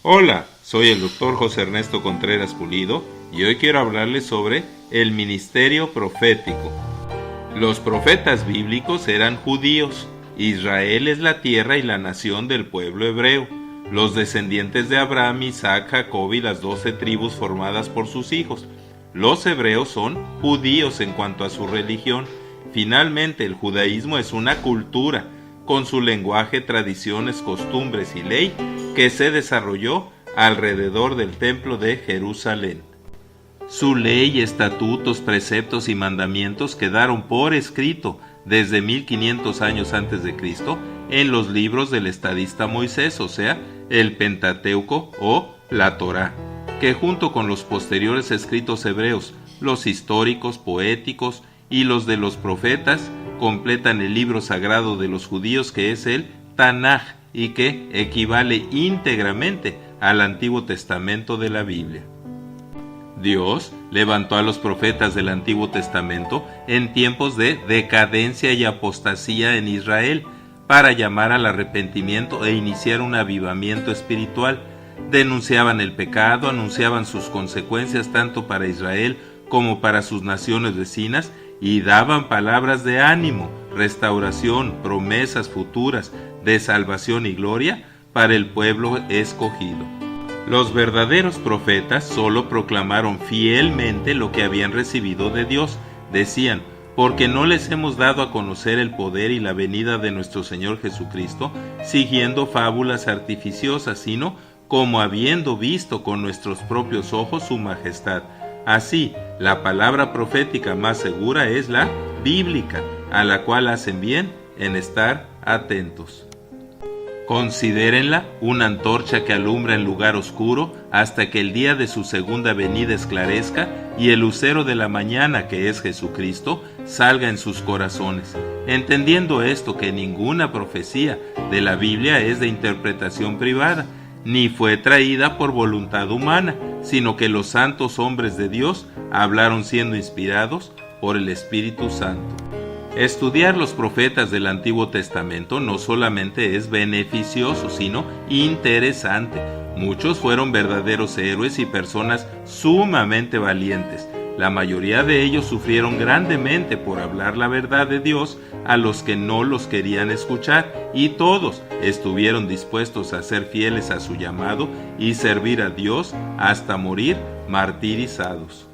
Hola, soy el Dr. José Ernesto Contreras Pulido y hoy quiero hablarles sobre el ministerio profético. Los profetas bíblicos eran judíos. Israel es la tierra y la nación del pueblo hebreo. Los descendientes de Abraham, Isaac, Jacob y las 12 tribus formadas por sus hijos. Los hebreos son judíos en cuanto a su religión. Finalmente, el judaísmo es una cultura, con su lenguaje, tradiciones, costumbres y ley, que se desarrolló alrededor del templo de Jerusalén. Su ley, estatutos, preceptos y mandamientos quedaron por escrito desde 1500 años antes de Cristo en los libros del estadista Moisés, o sea, el Pentateuco o la Torá, que junto con los posteriores escritos hebreos, los históricos, poéticos y los de los profetas, completan el libro sagrado de los judíos, que es el Tanaj, y que equivale íntegramente al Antiguo Testamento de la Biblia. Dios levantó a los profetas del Antiguo Testamento en tiempos de decadencia y apostasía en Israel para llamar al arrepentimiento e iniciar un avivamiento espiritual. Denunciaban el pecado, anunciaban sus consecuencias tanto para Israel como para sus naciones vecinas y daban palabras de ánimo, restauración, promesas futuras de salvación y gloria para el pueblo escogido. Los verdaderos profetas solo proclamaron fielmente lo que habían recibido de Dios. Decían: porque no les hemos dado a conocer el poder y la venida de nuestro Señor Jesucristo, siguiendo fábulas artificiosas, sino como habiendo visto con nuestros propios ojos su majestad. Así, la palabra profética más segura es la bíblica, a la cual hacen bien en estar atentos. Considérenla una antorcha que alumbra en lugar oscuro hasta que el día de su segunda venida esclarezca y el lucero de la mañana, que es Jesucristo, salga en sus corazones. Entendiendo esto, que ninguna profecía de la Biblia es de interpretación privada, ni fue traída por voluntad humana, sino que los santos hombres de Dios hablaron siendo inspirados por el Espíritu Santo. Estudiar los profetas del Antiguo Testamento no solamente es beneficioso, sino interesante. Muchos fueron verdaderos héroes y personas sumamente valientes. La mayoría de ellos sufrieron grandemente por hablar la verdad de Dios a los que no los querían escuchar, y todos estuvieron dispuestos a ser fieles a su llamado y servir a Dios hasta morir martirizados.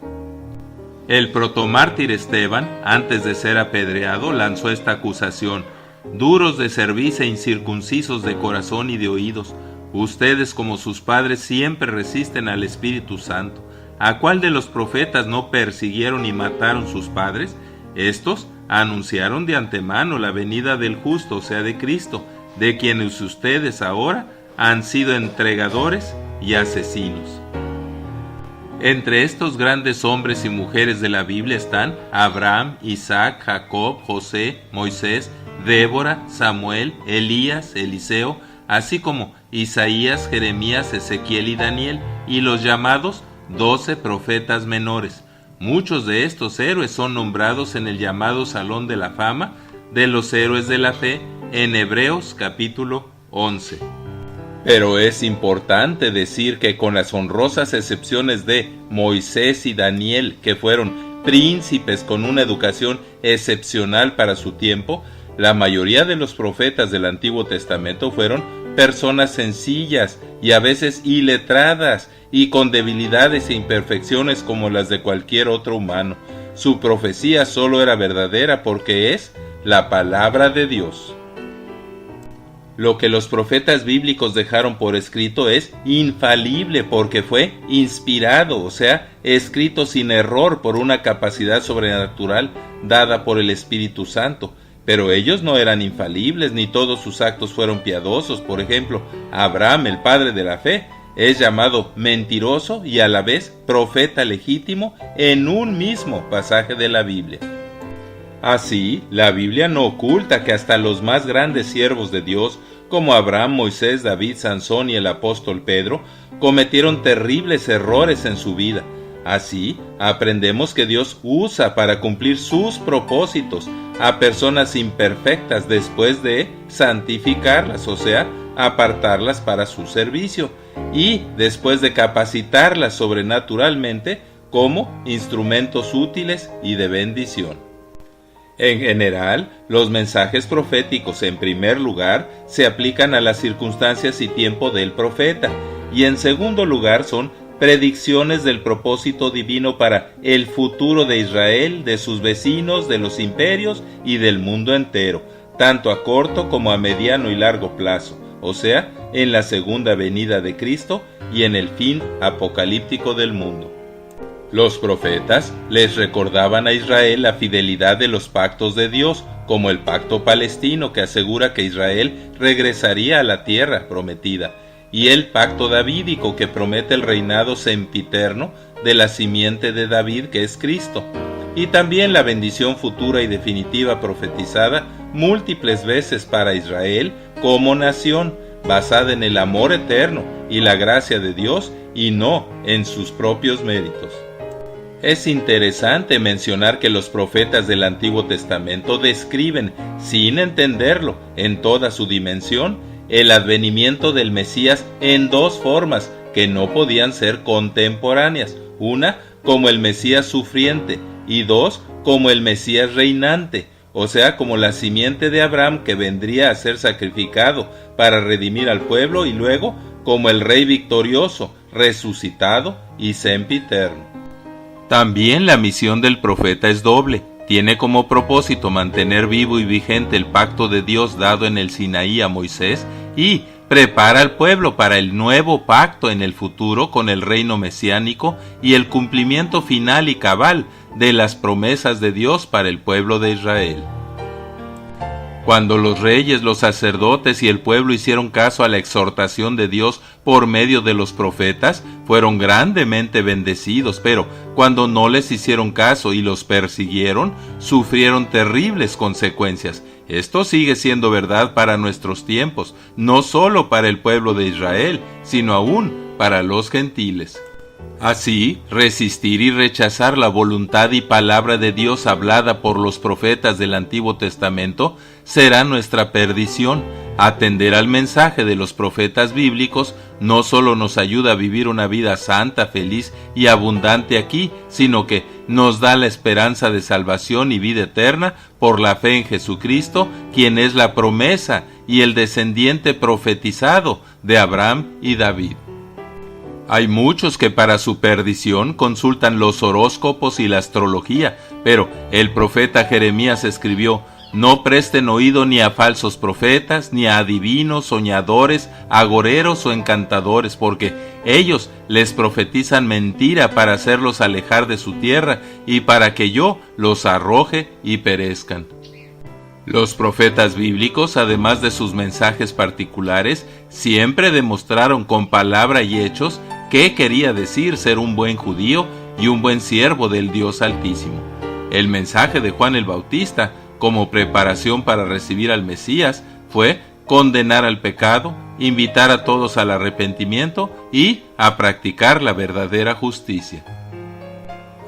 El protomártir Esteban, antes de ser apedreado, lanzó esta acusación: duros de cerviz e incircuncisos de corazón y de oídos, ustedes como sus padres siempre resisten al Espíritu Santo. ¿A cuál de los profetas no persiguieron y mataron sus padres? Estos anunciaron de antemano la venida del justo, o sea, de Cristo, de quienes ustedes ahora han sido entregadores y asesinos. Entre estos grandes hombres y mujeres de la Biblia están Abraham, Isaac, Jacob, José, Moisés, Débora, Samuel, Elías, Eliseo, así como Isaías, Jeremías, Ezequiel y Daniel, y los llamados 12 profetas menores. Muchos de estos héroes son nombrados en el llamado Salón de la Fama de los Héroes de la Fe en Hebreos capítulo 11. Pero es importante decir que, con las honrosas excepciones de Moisés y Daniel, que fueron príncipes con una educación excepcional para su tiempo, la mayoría de los profetas del Antiguo Testamento fueron personas sencillas y a veces iletradas y con debilidades e imperfecciones como las de cualquier otro humano. Su profecía solo era verdadera porque es la palabra de Dios. Lo que los profetas bíblicos dejaron por escrito es infalible porque fue inspirado, o sea, escrito sin error por una capacidad sobrenatural dada por el Espíritu Santo. Pero ellos no eran infalibles, ni todos sus actos fueron piadosos. Por ejemplo, Abraham, el padre de la fe, es llamado mentiroso y a la vez profeta legítimo en un mismo pasaje de la Biblia. Así, la Biblia no oculta que hasta los más grandes siervos de Dios, como Abraham, Moisés, David, Sansón y el apóstol Pedro, cometieron terribles errores en su vida. Así, aprendemos que Dios usa para cumplir sus propósitos a personas imperfectas después de santificarlas, o sea, apartarlas para su servicio y, después de capacitarlas sobrenaturalmente, como instrumentos útiles y de bendición. En general, los mensajes proféticos, en primer lugar, se aplican a las circunstancias y tiempo del profeta, y en segundo lugar son predicciones del propósito divino para el futuro de Israel, de sus vecinos, de los imperios y del mundo entero, tanto a corto como a mediano y largo plazo, o sea, en la segunda venida de Cristo y en el fin apocalíptico del mundo. Los profetas les recordaban a Israel la fidelidad de los pactos de Dios, como el pacto palestino que asegura que Israel regresaría a la tierra prometida, y el pacto davídico que promete el reinado sempiterno de la simiente de David, que es Cristo, y también la bendición futura y definitiva profetizada múltiples veces para Israel como nación, basada en el amor eterno y la gracia de Dios y no en sus propios méritos. Es interesante mencionar que los profetas del Antiguo Testamento describen, sin entenderlo, en toda su dimensión, el advenimiento del Mesías en dos formas que no podían ser contemporáneas: una, como el Mesías sufriente, y dos, como el Mesías reinante, o sea, como la simiente de Abraham que vendría a ser sacrificado para redimir al pueblo, y luego como el Rey victorioso, resucitado y sempiterno. También la misión del profeta es doble. Tiene como propósito mantener vivo y vigente el pacto de Dios dado en el Sinaí a Moisés y prepara al pueblo para el nuevo pacto en el futuro con el reino mesiánico y el cumplimiento final y cabal de las promesas de Dios para el pueblo de Israel. Cuando los reyes, los sacerdotes y el pueblo hicieron caso a la exhortación de Dios por medio de los profetas, fueron grandemente bendecidos, pero cuando no les hicieron caso y los persiguieron, sufrieron terribles consecuencias. Esto sigue siendo verdad para nuestros tiempos, no solo para el pueblo de Israel, sino aún para los gentiles. Así, resistir y rechazar la voluntad y palabra de Dios hablada por los profetas del Antiguo Testamento será nuestra perdición. Atender al mensaje de los profetas bíblicos no solo nos ayuda a vivir una vida santa, feliz y abundante aquí, sino que nos da la esperanza de salvación y vida eterna por la fe en Jesucristo, quien es la promesa y el descendiente profetizado de Abraham y David. Hay muchos que para su perdición consultan los horóscopos y la astrología, pero el profeta Jeremías escribió: no presten oído ni a falsos profetas, ni a adivinos, soñadores, agoreros o encantadores, porque ellos les profetizan mentira para hacerlos alejar de su tierra y para que yo los arroje y perezcan. Los profetas bíblicos, además de sus mensajes particulares, siempre demostraron con palabra y hechos qué quería decir ser un buen judío y un buen siervo del Dios Altísimo. El mensaje de Juan el Bautista, como preparación para recibir al Mesías, fue condenar al pecado, invitar a todos al arrepentimiento y a practicar la verdadera justicia.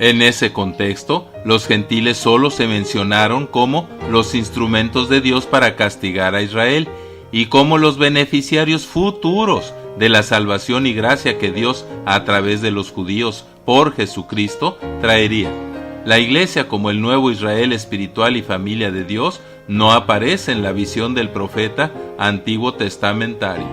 En ese contexto, los gentiles solo se mencionaron como los instrumentos de Dios para castigar a Israel y como los beneficiarios futuros de la salvación y gracia que Dios, a través de los judíos por Jesucristo, traería. La Iglesia, como el nuevo Israel espiritual y familia de Dios, no aparece en la visión del profeta antiguo testamentario.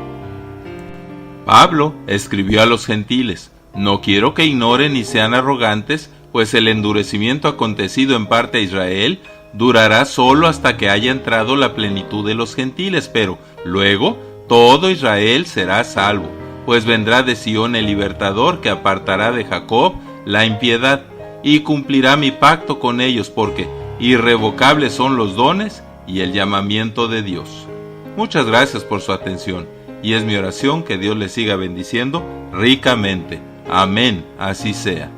Pablo escribió a los gentiles: no quiero que ignoren y sean arrogantes, pues el endurecimiento acontecido en parte a Israel durará solo hasta que haya entrado la plenitud de los gentiles, pero luego todo Israel será salvo, pues vendrá de Sión el libertador que apartará de Jacob la impiedad y cumplirá mi pacto con ellos, porque irrevocables son los dones y el llamamiento de Dios. Muchas gracias por su atención y es mi oración que Dios les siga bendiciendo ricamente. Amén, así sea.